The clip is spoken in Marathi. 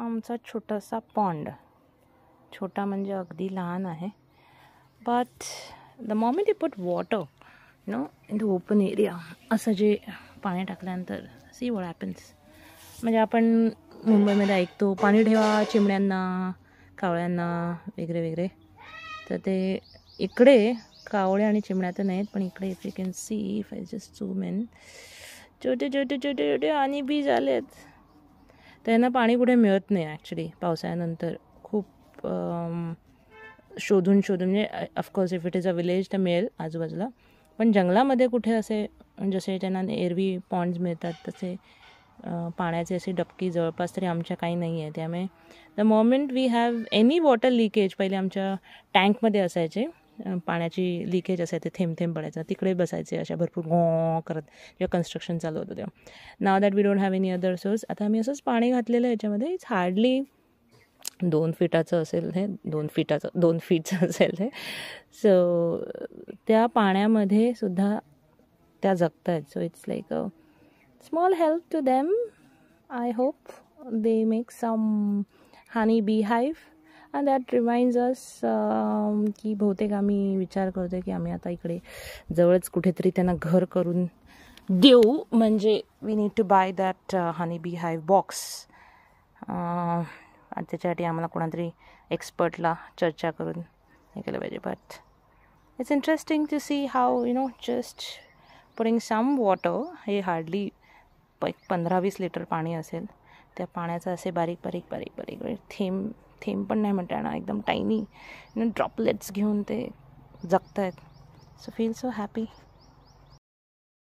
आमचा छोटासा पॉन्ड. छोटा म्हणजे अगदी लहान आहे. But the moment you put water in the open area, असं जे पाणी टाकल्यानंतर सी व्हॉट हॅपन्स. म्हणजे आपण मुंबईमध्ये ऐकतो पाणी ठेवा चिमण्यांना, कावळ्यांना वगैरे वगैरे. तर ते इकडे कावळे आणि चिमण्या तर नाहीत, पण इकडे if you can see, if I just zoom in, छोटे छोटे छोटे छोटे आणि बी झालेत. त्यांना पाणी कुठे मिळत नाही ॲक्च्युली पावसाळ्यानंतर. खूप शोधून म्हणजे of course if it is a village तर मिळेल आजूबाजूला, पण जंगलामध्ये कुठे असे जसे त्यांना एरवी पॉन्ड्स मिळतात तसे पाण्याचे असे डबकी जवळपास तरी आमच्या काही नाही आहे. त्यामुळे the moment we have any water leakage, पहिले आमच्या टँकमध्ये असायचे पाण्याची लिकेज असायचे, थेंब थेंब पडायचं, तिकडे बसायचे अशा भरपूर गॉ करत जेव्हा कन्स्ट्रक्शन चालू होतं तेव्हा. Now that we don't have any other source. आता आम्ही असंच पाणी घातलेलं आहे याच्यामध्ये. इट्स हार्डली 2 फीटाचं असेल हे, 2 फीटचं असेल हे. सो त्या पाण्यामध्ये सुद्धा त्या जगत आहेत. So it's like a small help to them. I hope they make some honey bee hive. And that reminds us की बहुतेक आम्ही विचार करतो की आम्ही आता इकडे जवळच कुठेतरी त्यांना घर करून देऊ. म्हणजे we need to buy that honey bee hive box. आणि त्याच्यासाठी आम्हाला कोणातरी एक्सपर्टला चर्चा करून हे केलं पाहिजे. But it's interesting to see how just putting some water, हे हार्डली 15-20 लिटर पाणी असेल, त्या पाण्याचं असे बारीक बारीक बारीक बारीक थेंब पण नाही म्हणता येणार, एकदम टायनी ड्रॉपलेट्स घेऊन ते जगत आहेत. So feel so happy.